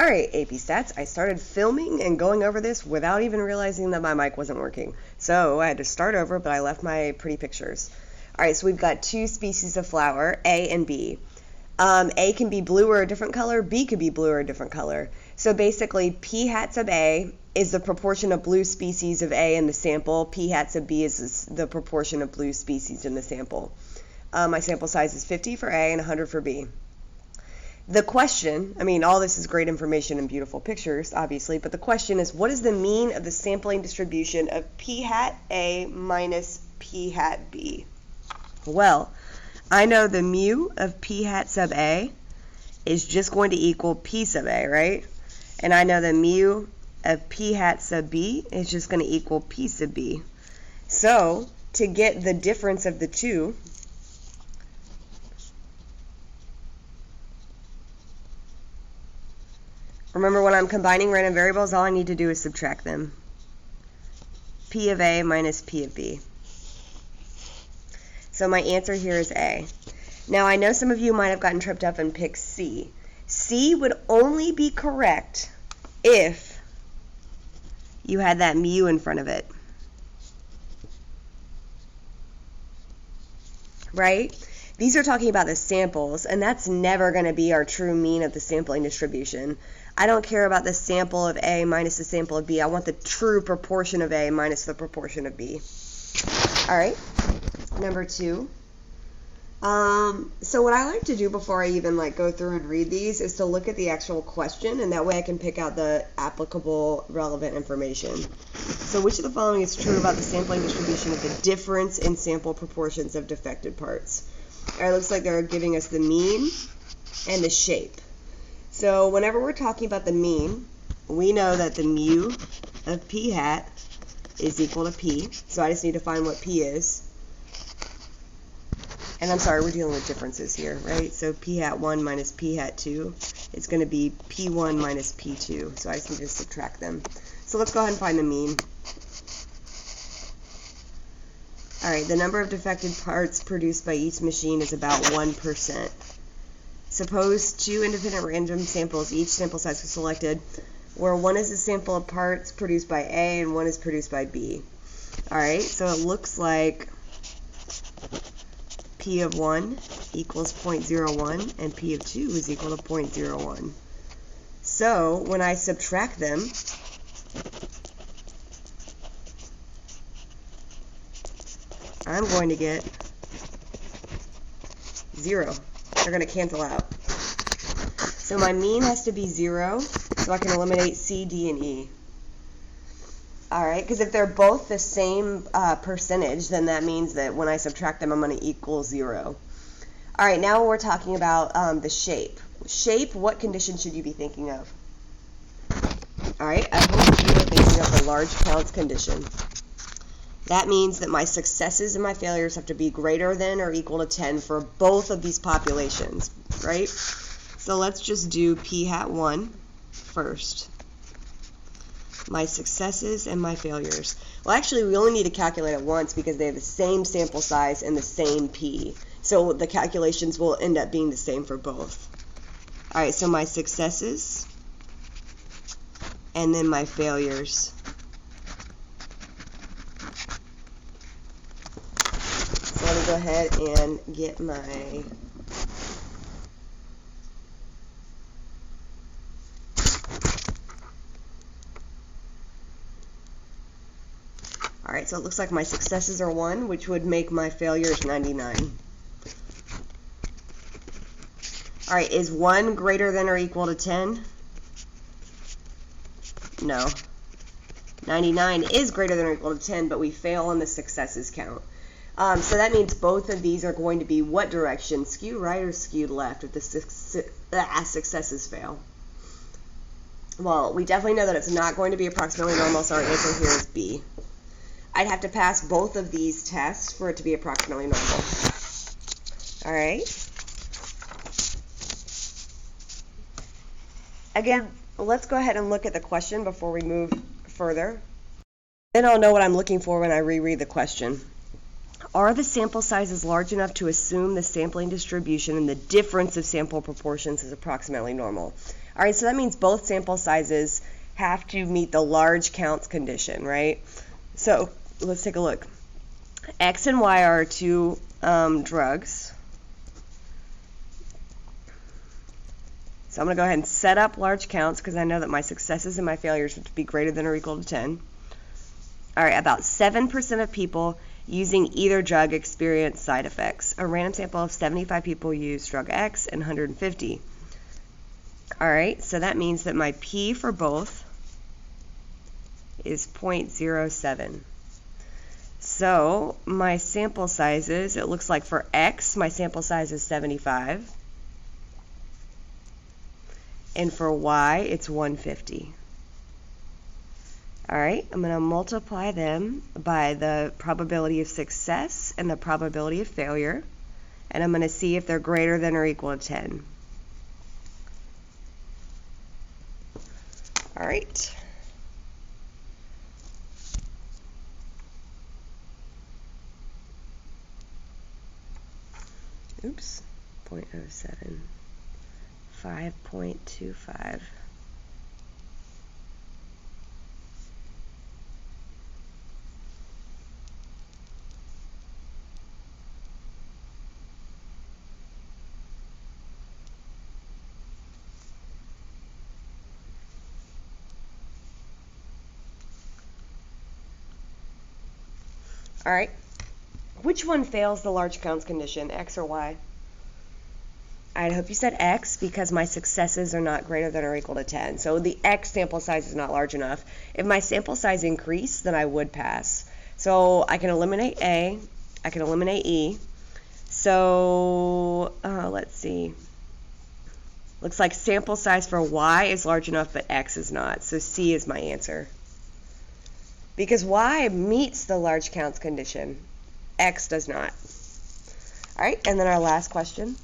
All right, AP Stats, I started filming and going over this without even realizing that my mic wasn't working. So I had to start over, but I left my pretty pictures. All right, so we've got two species of flower, A and B. A can be blue or a different color, B could be blue or a different color. So basically, P hat sub A is the proportion of blue species of A in the sample. P hat sub B is the proportion of blue species in the sample. My sample size is 50 for A and 100 for B. The question, all this is great information and beautiful pictures, obviously, but the question is, what is the mean of the sampling distribution of P hat A minus P hat B? Well, I know the mu of P hat sub A is just going to equal P sub A, right? And I know the mu of P hat sub B is just going to equal P sub B. So, to get the difference of the two, remember, when I'm combining random variables, all I need to do is subtract them. P of A minus P of B. So my answer here is A. Now, I know some of you might have gotten tripped up and picked C. C would only be correct if you had that mu in front of it. Right? These are talking about the samples, and that's never going to be our true mean of the sampling distribution. I don't care about the sample of A minus the sample of B. I want the true proportion of A minus the proportion of B. All right, number 2. So what I like to do before I even go through and read these is to look at the actual question, and that way I can pick out the applicable, relevant information. So which of the following is true about the sampling distribution of the difference in sample proportions of defected parts? All right, looks like they're giving us the mean and the shape. So whenever we're talking about the mean, we know that the mu of P hat is equal to P. So I just need to find what P is. And I'm sorry, we're dealing with differences here, right? So P hat 1 minus P hat 2, it's going to be P1 minus P2. So I just need to subtract them. So let's go ahead and find the mean. All right, the number of defective parts produced by each machine is about 1%. Suppose 2 independent random samples, each sample size was selected, where one is a sample of parts produced by A and one is produced by B. All right, so it looks like P of 1 equals 0.01 and P of 2 is equal to 0.01. So when I subtract them, I'm going to get 0. They're going to cancel out. So my mean has to be 0, so I can eliminate C, D, and E. All right, because if they're both the same percentage, then that means that when I subtract them, I'm going to equal 0. All right, now we're talking about the shape. Shape, what condition should you be thinking of? All right, I hope you are thinking of the large counts condition. That means that my successes and my failures have to be greater than or equal to 10 for both of these populations, right? So let's just do P hat 1 first. My successes and my failures. Well, actually, we only need to calculate it once because they have the same sample size and the same P. So the calculations will end up being the same for both. All right, so my successes and then my failures. So let me go ahead and get my Alright, so it looks like my successes are 1, which would make my failures 99. Alright, is 1 greater than or equal to 10? No. 99 is greater than or equal to 10, but we fail on the successes count. So that means both of these are going to be what direction? Skewed right or skewed left if the successes fail? Well, we definitely know that it's not going to be approximately normal, so our answer here is B. I'd have to pass both of these tests for it to be approximately normal. All right. Again, let's go ahead and look at the question before we move further. Then I'll know what I'm looking for when I reread the question. Are the sample sizes large enough to assume the sampling distribution and the difference of sample proportions is approximately normal? All right, so that means both sample sizes have to meet the large counts condition, right? So let's take a look. X and Y are two drugs. So I'm going to go ahead and set up large counts because I know that my successes and my failures would be greater than or equal to 10. All right, about 7% of people using either drug experience side effects. A random sample of 75 people used drug X and 150. All right, so that means that my P for both is 0.07. So my sample sizes, it looks like for X, my sample size is 75. And for Y, it's 150. All right, I'm going to multiply them by the probability of success and the probability of failure. And I'm going to see if they're greater than or equal to 10. All right. Oops, 0.07. 5.25. All right. Which one fails the large counts condition, X or Y? I hope you said X because my successes are not greater than or equal to 10. So the X sample size is not large enough. If my sample size increased, then I would pass. So I can eliminate A. I can eliminate E. So let's see. Looks like sample size for Y is large enough, but X is not. So C is my answer. Because Y meets the large counts condition. X does not. All right, and then our last question.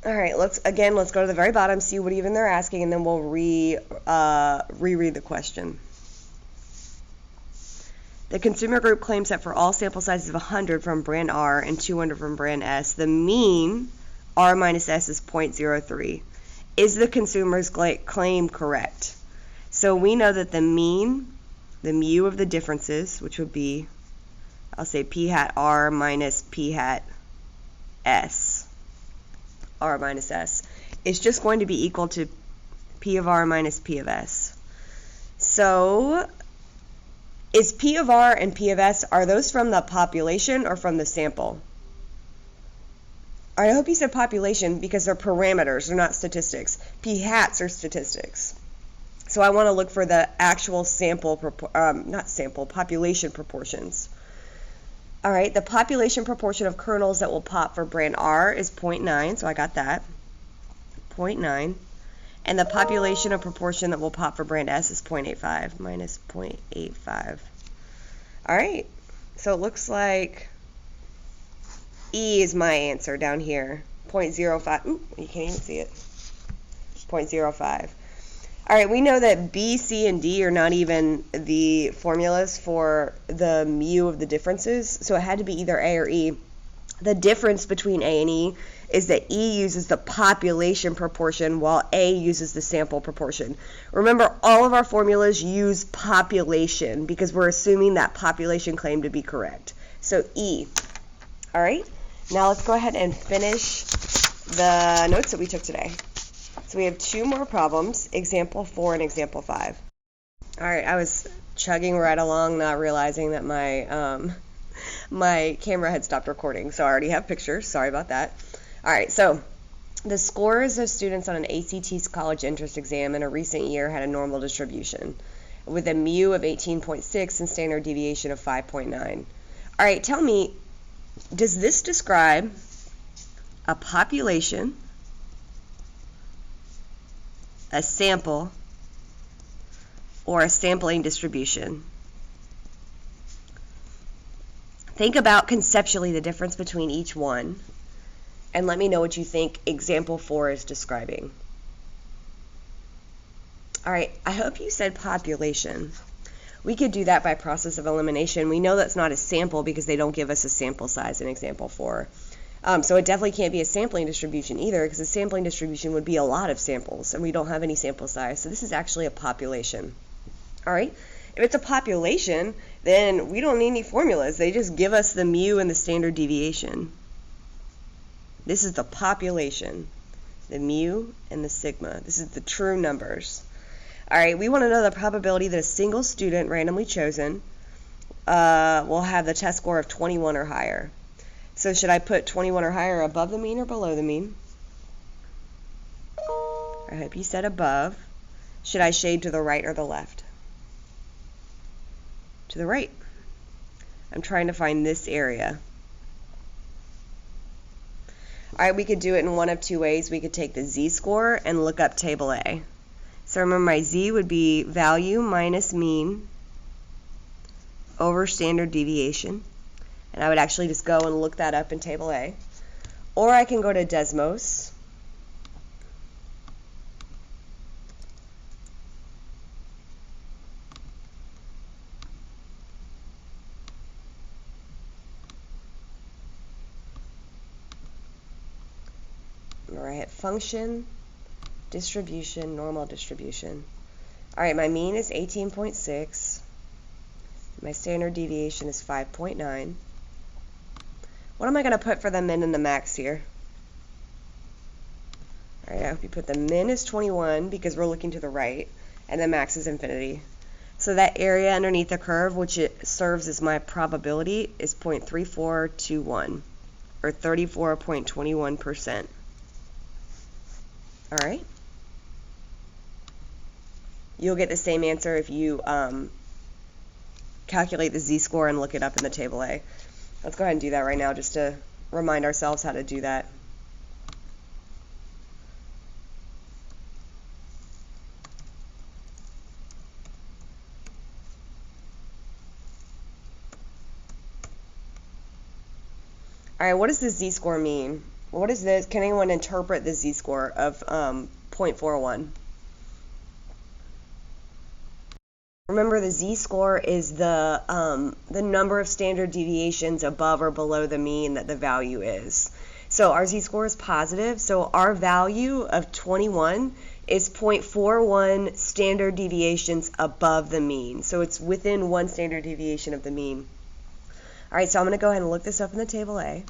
All right, let's go to the very bottom, see what even they're asking, and then we'll reread the question. The consumer group claims that for all sample sizes of 100 from brand R and 200 from brand S, the mean R minus S is 0.03. Is the consumer's claim correct? So we know that the mean, the mu of the differences, which would be, I'll say P hat R minus P hat S. R minus S, is just going to be equal to P of R minus P of S. So is P of R and P of S, are those from the population or from the sample? All right, I hope you said population because they're parameters, they're not statistics. P hats are statistics. So I want to look for the actual sample, population proportions. All right, the population proportion of kernels that will pop for brand R is 0.9, so I got that, 0.9. And the population of proportion that will pop for brand S is 0.85, minus 0.85. All right, so it looks like E is my answer down here, 0.05. Ooh, you can't even see it, 0.05. All right, we know that B, C, and D are not even the formulas for the mu of the differences, so it had to be either A or E. The difference between A and E is that E uses the population proportion while A uses the sample proportion. Remember, all of our formulas use population because we're assuming that population claim to be correct. So E. All right, now let's go ahead and finish the notes that we took today. So we have two more problems, example 4 and example 5. All right, I was chugging right along, not realizing that my camera had stopped recording, so I already have pictures. Sorry about that. All right, so the scores of students on an ACT college entrance exam in a recent year had a normal distribution with a mu of 18.6 and standard deviation of 5.9. All right, tell me, does this describe a population, a sample, or a sampling distribution? Think about conceptually the difference between each one, and let me know what you think example 4 is describing. All right, I hope you said population. We could do that by process of elimination. We know that's not a sample because they don't give us a sample size in example 4. So it definitely can't be a sampling distribution either, because a sampling distribution would be a lot of samples, and we don't have any sample size. So this is actually a population. All right? If it's a population, then we don't need any formulas. They just give us the mu and the standard deviation. This is the population, the mu and the sigma. This is the true numbers. All right, we want to know the probability that a single student randomly chosen will have the test score of 21 or higher. So should I put 21 or higher above the mean or below the mean? I hope you said above. Should I shade to the right or the left? To the right. I'm trying to find this area. All right, we could do it in one of two ways. We could take the z-score and look up table A. So remember, my z would be value minus mean over standard deviation. And I would actually just go and look that up in table A. Or I can go to Desmos. Where I hit function, distribution, normal distribution. All right, my mean is 18.6. My standard deviation is 5.9. What am I going to put for the min and the max here? All right, I hope you put the min is 21 because we're looking to the right, and the max is infinity. So that area underneath the curve, which it serves as my probability, is 0.3421, or 34.21%. All right. You'll get the same answer if you calculate the z-score and look it up in the table A. Let's go ahead and do that right now just to remind ourselves how to do that. All right, what does the z-score mean? What is this? Can anyone interpret the z-score of 0.41? Remember, the z-score is the number of standard deviations above or below the mean that the value is. So our z-score is positive, so our value of 21 is 0.41 standard deviations above the mean. So it's within one standard deviation of the mean. All right, so I'm going to go ahead and look this up in the table A.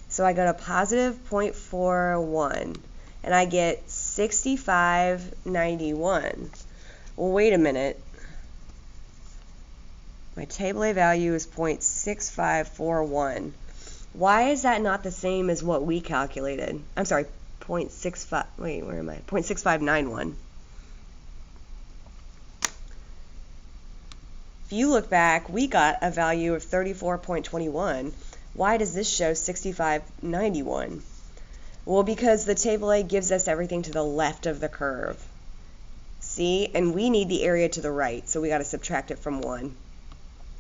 So I go to positive 0.41, and I get 6591. Well, wait a minute. My table A value is 0.6541. Why is that not the same as what we calculated? I'm sorry, 0.65, wait, where am I? 0.6591. If you look back, we got a value of 34.21. Why does this show 6591? Well, because the table A gives us everything to the left of the curve. See? And we need the area to the right, so we got to subtract it from 1.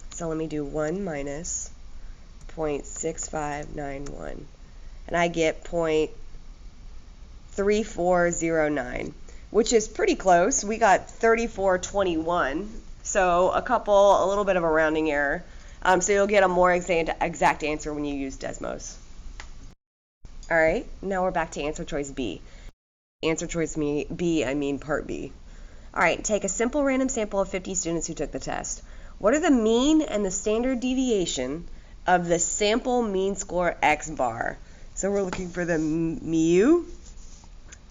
So let me do 1 minus 0.6591. And I get 0.3409, which is pretty close. We got 3421. So a little bit of a rounding error. So you'll get a more exact answer when you use Desmos. All right, now we're back to answer choice B. Answer choice B, I mean part B. All right, take a simple random sample of 50 students who took the test. What are the mean and the standard deviation of the sample mean score x bar? So we're looking for the mu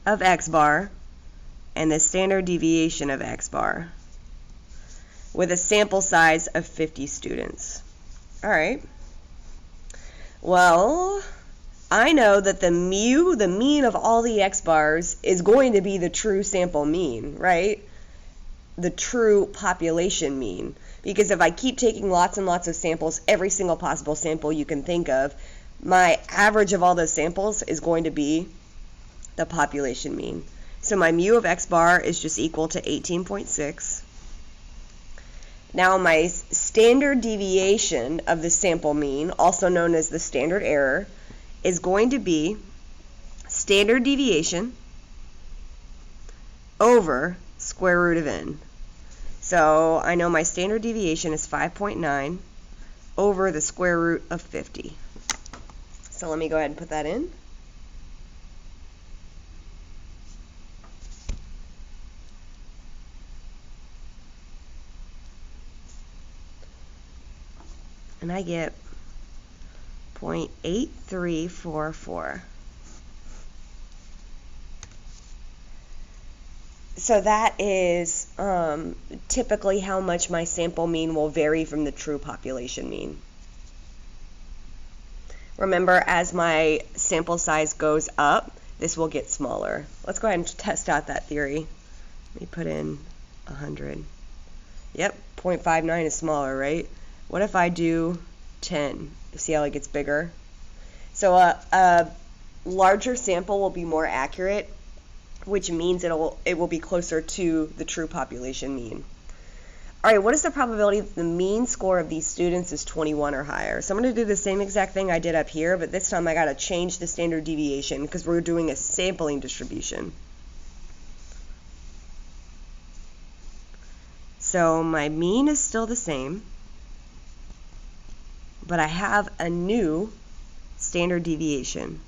of x bar and the standard deviation of x bar with a sample size of 50 students. All right. Well, I know that the mu, the mean of all the x bars, is going to be the true sample mean, right? The true population mean. Because if I keep taking lots and lots of samples, every single possible sample you can think of, my average of all those samples is going to be the population mean. So my mu of x bar is just equal to 18.6. Now my standard deviation of the sample mean, also known as the standard error, is going to be standard deviation over square root of n. So I know my standard deviation is 5.9 over the square root of 50. So let me go ahead and put that in. And I get 0.8344. So that is typically how much my sample mean will vary from the true population mean. Remember, as my sample size goes up, this will get smaller. Let's go ahead and test out that theory. Let me put in 100. Yep, 0.59 is smaller, right? What if I do 10? See how it gets bigger? So a larger sample will be more accurate, which means it will be closer to the true population mean. All right, what is the probability that the mean score of these students is 21 or higher? So I'm going to do the same exact thing I did up here, but this time I got to change the standard deviation because we're doing a sampling distribution. So my mean is still the same, but I have a new standard deviation.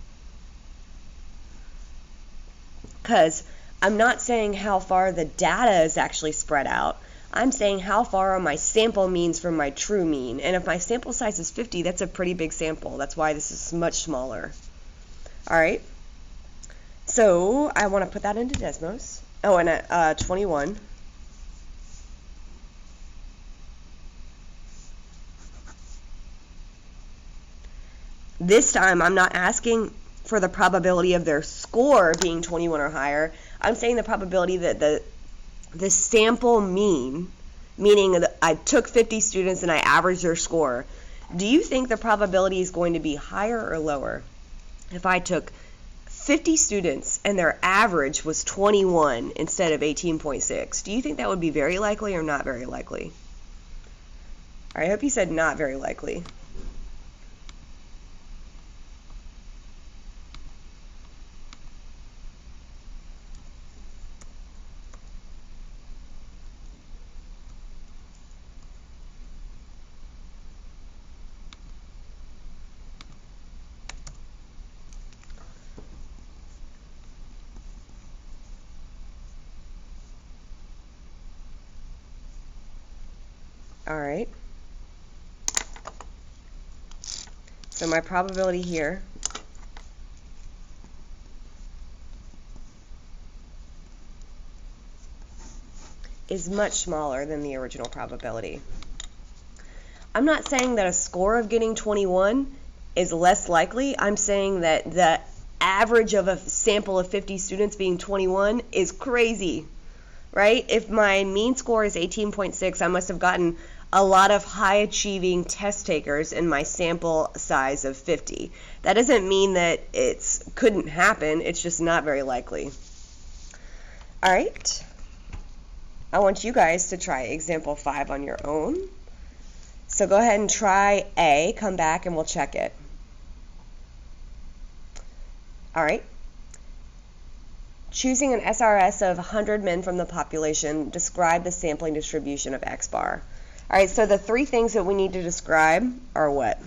Because I'm not saying how far the data is actually spread out. I'm saying how far are my sample means from my true mean. And if my sample size is 50, that's a pretty big sample. That's why this is much smaller. All right. So I want to put that into Desmos. Oh, and at 21. This time I'm not asking for the probability of their score being 21 or higher. I'm saying the probability that the sample mean, meaning that I took 50 students and I averaged their score, do you think the probability is going to be higher or lower? If I took 50 students and their average was 21 instead of 18.6, do you think that would be very likely or not very likely? All right, I hope you said not very likely. All right. So my probability here is much smaller than the original probability. I'm not saying that a score of getting 21 is less likely. I'm saying that the average of a sample of 50 students being 21 is crazy, right? If my mean score is 18.6, I must have gotten a lot of high-achieving test takers in my sample size of 50. That doesn't mean that it couldn't happen. It's just not very likely. All right. I want you guys to try example 5 on your own. So go ahead and try A. Come back and we'll check it. All right. Choosing an SRS of 100 men from the population, describe the sampling distribution of X bar. All right, so the 3 things that we need to describe are what?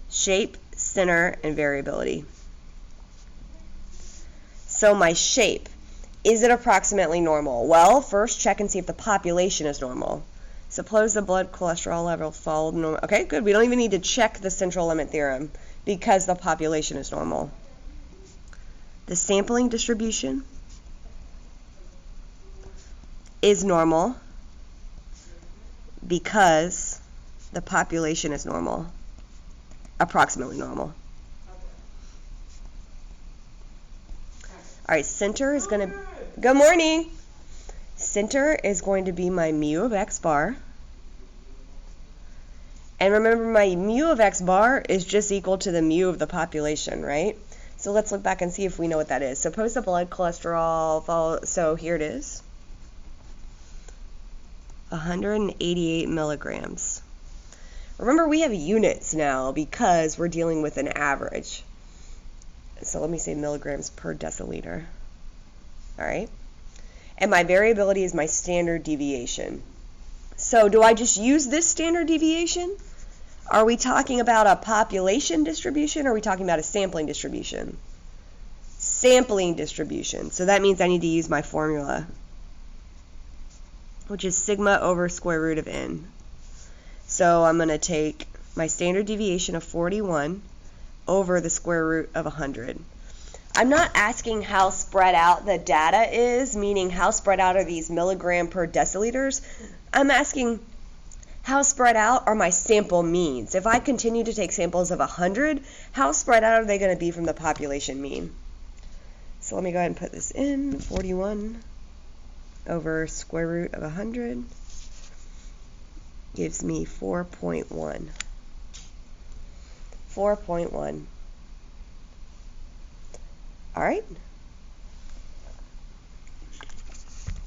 Shape, center, and variability. So my shape, is it approximately normal? Well, first check and see if the population is normal. Suppose the blood cholesterol level followed normal. Okay, good. We don't even need to check the central limit theorem because the population is normal. The sampling distribution is normal because the population is normal, approximately normal. All right, center is going to, good morning. Center is going to be my mu of X bar. And remember, my mu of X bar is just equal to the mu of the population, right? So let's look back and see if we know what that is. Suppose the blood cholesterol, so here it is. 188 milligrams. Remember, we have units now because we're dealing with an average. So let me say milligrams per deciliter. All right. And my variability is my standard deviation. So do I just use this standard deviation? Are we talking about a population distribution or are we talking about a sampling distribution? Sampling distribution. So that means I need to use my formula, which is sigma over square root of n. So I'm going to take my standard deviation of 41 over the square root of 100. I'm not asking how spread out the data is, meaning how spread out are these milligram per deciliters. I'm asking how spread out are my sample means. If I continue to take samples of 100, how spread out are they going to be from the population mean? So let me go ahead and put this in. 41 over square root of 100 gives me 4.1. 4.1. All right.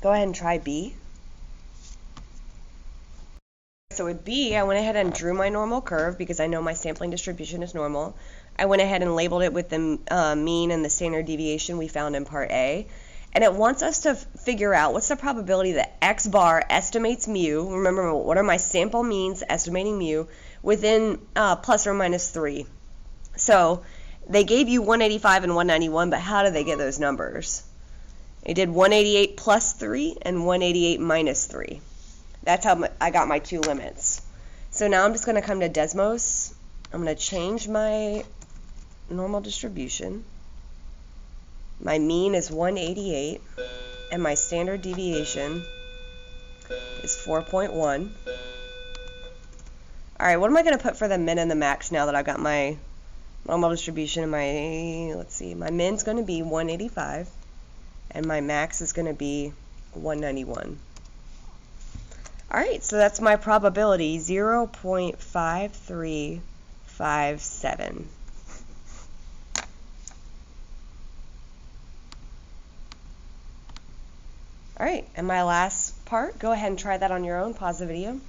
Go ahead and try B. So with B, I went ahead and drew my normal curve because I know my sampling distribution is normal. I went ahead and labeled it with the mean and the standard deviation we found in part A. And it wants us to figure out what's the probability that X bar estimates mu. Remember, what are my sample means estimating mu within plus or minus 3. So they gave you 185 and 191, but how did they get those numbers? They did 188 plus 3 and 188 minus 3. That's how I got my two limits. So now I'm just going to come to Desmos. I'm going to change my normal distribution. My mean is 188, and my standard deviation is 4.1. All right, what am I going to put for the min and the max now that I've got my normal distribution and my, let's see, my min's going to be 185, and my max is going to be 191. All right, so that's my probability, 0.5357. All right, and my last part, go ahead and try that on your own. Pause the video.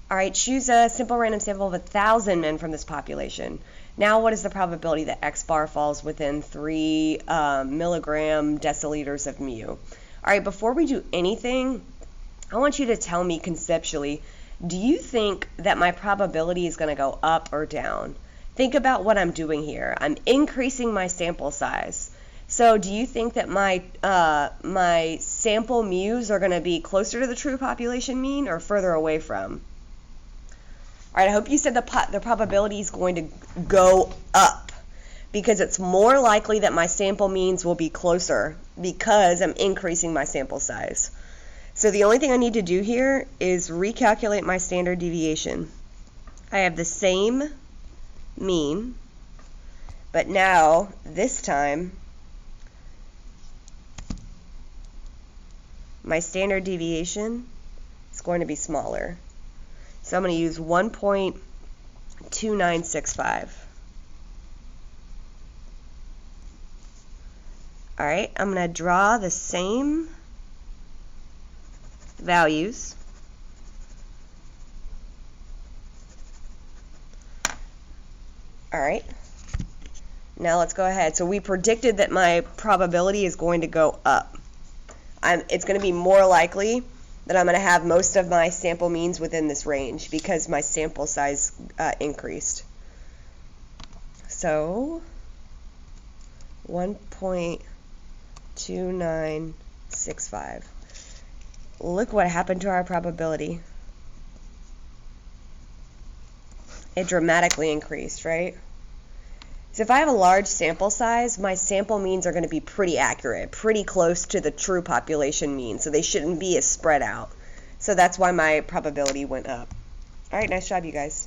All right, choose a simple random sample of 1,000 men from this population. Now what is the probability that X bar falls within 3 milligram deciliters of mu? All right, before we do anything, I want you to tell me conceptually, do you think that my probability is going to go up or down? Think about what I'm doing here. I'm increasing my sample size. So do you think that my sample mu's are going to be closer to the true population mean or further away from? All right, I hope you said the probability is going to go up, because it's more likely that my sample means will be closer because I'm increasing my sample size. So the only thing I need to do here is recalculate my standard deviation. I have the same mean, but now, this time, my standard deviation is going to be smaller. So I'm going to use 1.2965. All right, I'm going to draw the same values. All right, now let's go ahead. So we predicted that my probability is going to go up. It's going to be more likely that I'm going to have most of my sample means within this range because my sample size increased. So 1.2965. Look what happened to our probability. It dramatically increased, right? So if I have a large sample size, my sample means are going to be pretty accurate, pretty close to the true population mean, so they shouldn't be as spread out. So that's why my probability went up. All right, nice job, you guys.